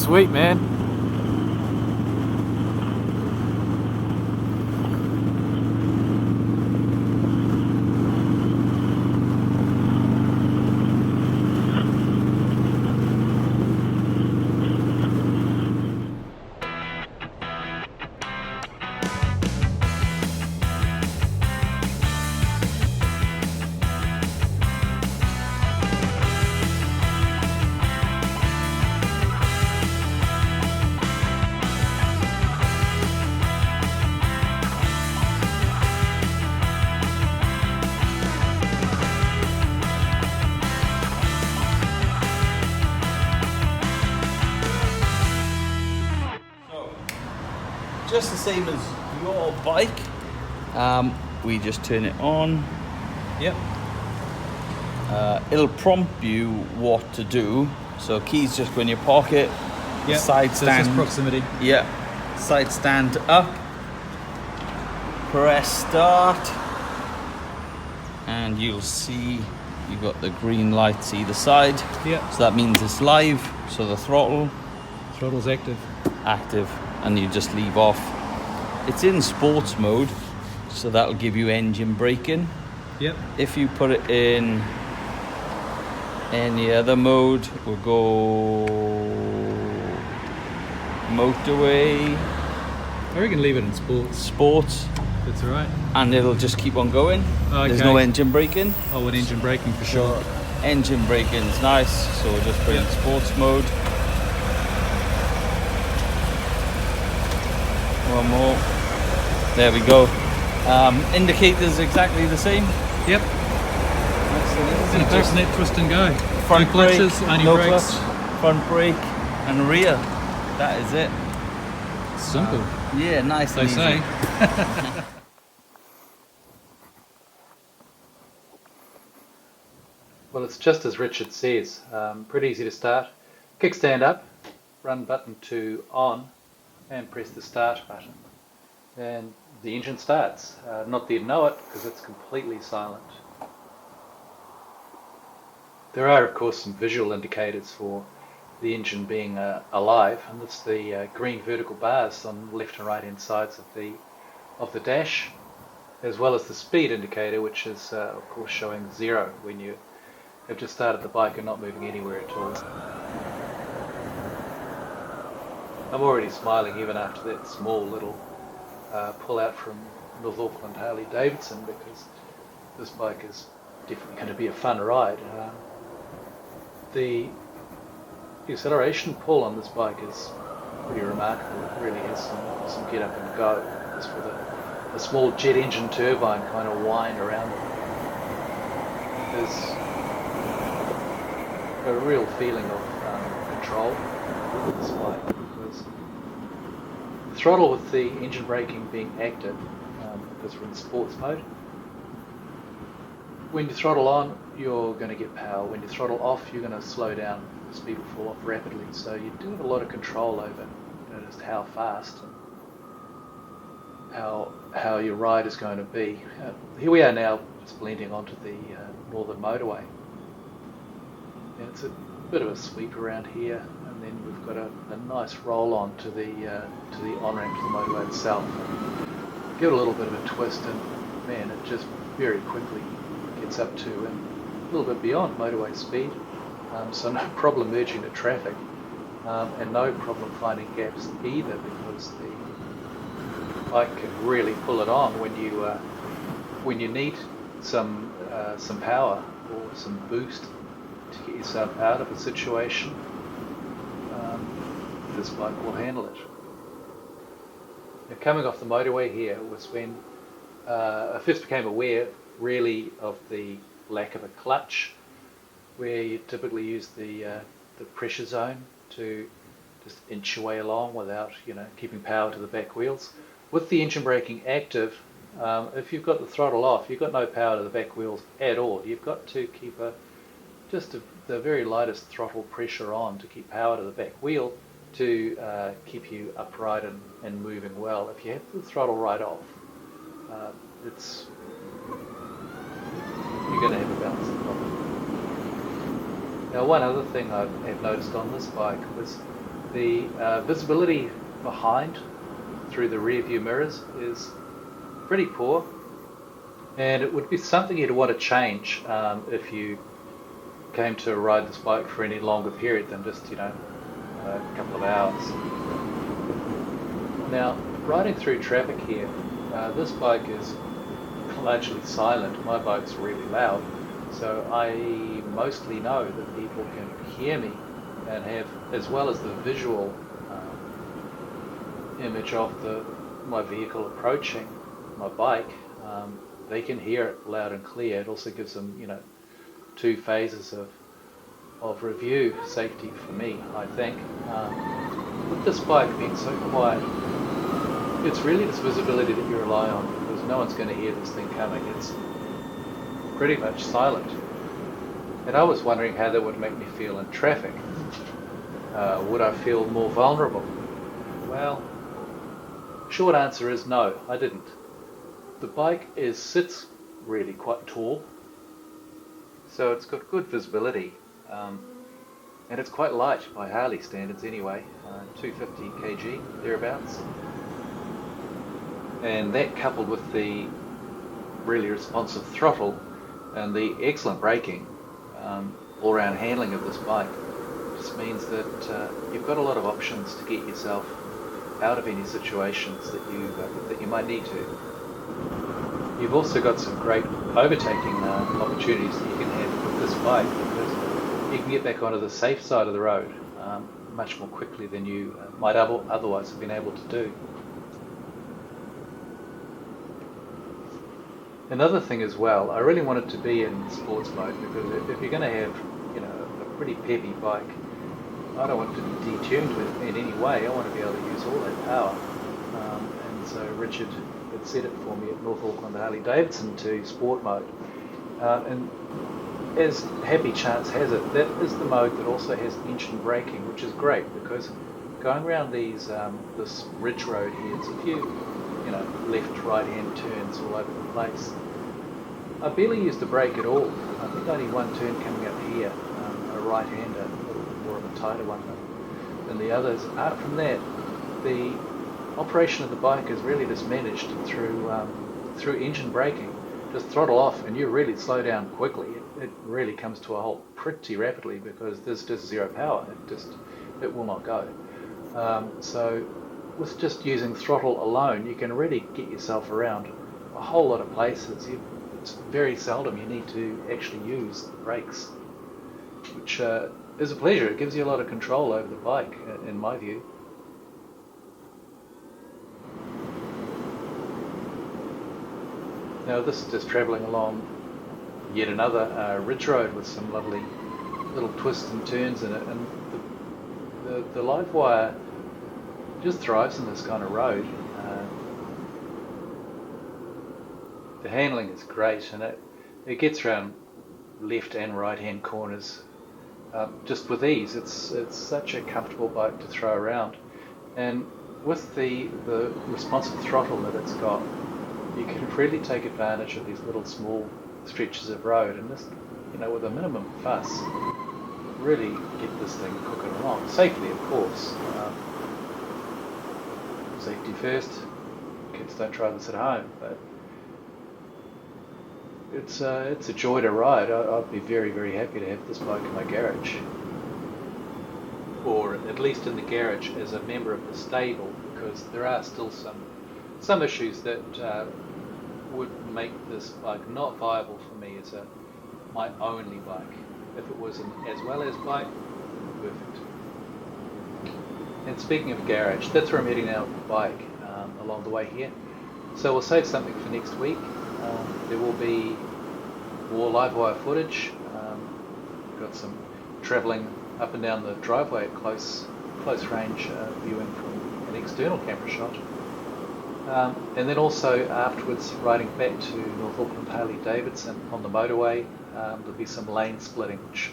Sweet, man. Just the same as your bike, we just turn it on. Yep. It'll prompt you what to do. So keys just go in your pocket. Yep. Side So stand. it's just proximity. Yeah. Side stand up. Press start. And you'll see you've got the green lights either side. Yep. So that means it's live. So the Throttle's active. And you just leave off. It's in sports mode, so that'll give you engine braking. Yep. If you put it in any other mode, we'll go motorway, I reckon leave it in sports. That's alright. And it'll just keep on going. Okay. There's no engine braking. Oh, an engine braking for sure. Engine braking's nice, so we'll just put it in sports mode. One more. There we go. Indicators exactly the same. Yep. And apart from that, twist and go. Front No clutches, brake, only no brakes. clutch, front brake and rear. That is it. Simple. Yeah, nice They and easy. say. Well, it's just as Richard says, pretty easy to start. Kickstand up, run button to on, and press the start button. And the engine starts. Not that you know it, because it's completely silent. There are, of course, some visual indicators for the engine being alive, and it's the green vertical bars on the left and right hand sides of the dash, as well as the speed indicator, which is, of course, showing 0 when you have just started the bike and not moving anywhere at all. I'm already smiling even after that small little pull out from North Auckland Harley-Davidson, because this bike is definitely going to be a fun ride. The acceleration pull on this bike is pretty remarkable. It really has some get up and go, just with a small jet engine turbine kind of wind around it. There's a real feeling of control with this bike, because the throttle with the engine braking being active, because we're in sports mode, when you throttle on, you're going to get power. When you throttle off, you're going to slow down. The speed will fall off rapidly. So you do have a lot of control over just how fast and how your ride is going to be. Here we are now, just blending onto the northern motorway. And it's a bit of a sweep around here, and then we've got a nice roll on to the on-ramp to the motorway itself. Give it a little bit of a twist, and man, it just very quickly gets up to and a little bit beyond motorway speed, so no problem merging to traffic, and no problem finding gaps either, because the bike can really pull it on when you need some power or some boost to get yourself out of a situation. This bike will handle it. Now, coming off the motorway here was when I first became aware really of the lack of a clutch, where you typically use the pressure zone to just inch your way along without keeping power to the back wheels. With the engine braking active, if you've got the throttle off, you've got no power to the back wheels at all. You've got to keep the very lightest throttle pressure on to keep power to the back wheel to keep you upright and moving well. If you have the throttle right off, you're going to have a balancing problem. Now, one other thing I have noticed on this bike was The visibility behind through the rear view mirrors is pretty poor, and it would be something you'd want to change if you came to ride this bike for any longer period than just, a couple of hours. Now, riding through traffic here, this bike is largely silent. My bike's really loud, so I mostly know that people can hear me and have, as well as the visual image of my vehicle approaching my bike, they can hear it loud and clear. It also gives them, 2 phases of review safety for me, I think. With this bike being so quiet, it's really this visibility that you rely on, because no one's going to hear this thing coming. It's pretty much silent. And I was wondering how that would make me feel in traffic. Would I feel more vulnerable? Well, short answer is no, I didn't. The bike sits really quite tall, so it's got good visibility, and it's quite light by Harley standards anyway, 250 kg, thereabouts. And that, coupled with the really responsive throttle and the excellent braking, all-round handling of this bike, just means that you've got a lot of options to get yourself out of any situations that you might need to. You've also got some great overtaking opportunities that you can have with this bike, because you can get back onto the safe side of the road much more quickly than you might otherwise have been able to do. Another thing as well, I really want it to be in sports mode, because if you're going to have, a pretty peppy bike, I don't want it to be detuned in any way. I want to be able to use all that power. And so Richard had set it for me at North Auckland Harley-Davidson to sport mode. And as happy chance has it, that is the mode that also has engine braking, which is great, because going around this ridge road here, it's a few left, right-hand turns all over the place. I barely used the brake at all. I think only one turn coming up here, a right-hander, a little more of a tighter one than the others. Apart from that, the operation of the bike is really just managed through engine braking. Just throttle off and you really slow down quickly. It really comes to a halt pretty rapidly, because there's just zero power. It will not go. So with just using throttle alone, you can really get yourself around a whole lot of places. It's very seldom you need to actually use the brakes, which is a pleasure. It gives you a lot of control over the bike, in my view. Now this is just travelling along yet another ridge road with some lovely little twists and turns in it, and the LiveWire just thrives in this kind of road. The handling is great, and it gets around left and right hand corners just with ease. It's such a comfortable bike to throw around, and with the responsive throttle that it's got, you can really take advantage of these little small stretches of road, and just with a minimum fuss, really get this thing cooking along safely, of course. Safety first. Kids don't try this at home, but it's a joy to ride. I'd be very, very happy to have this bike in my garage, or at least in the garage as a member of the stable, because there are still some issues that would make this bike not viable for me as my only bike. If it was an as well as bike, perfect. And speaking of garage, that's where I'm heading out with the bike along the way here. So we'll save something for next week. There will be more LiveWire footage. Got some travelling up and down the driveway at close range viewing from an external camera shot. And then also afterwards riding back to North Auckland Harley-Davidson on the motorway. There'll be some lane splitting, which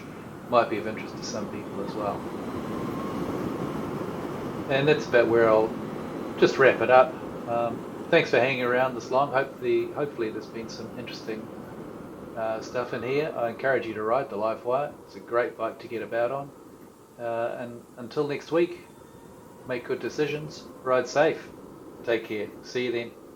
might be of interest to some people as well. And that's about where I'll just wrap it up. Thanks for hanging around this long. Hopefully there's been some interesting stuff in here. I encourage you to ride the LiveWire. It's a great bike to get about on. And until next week, make good decisions, ride safe. Take care. See you then.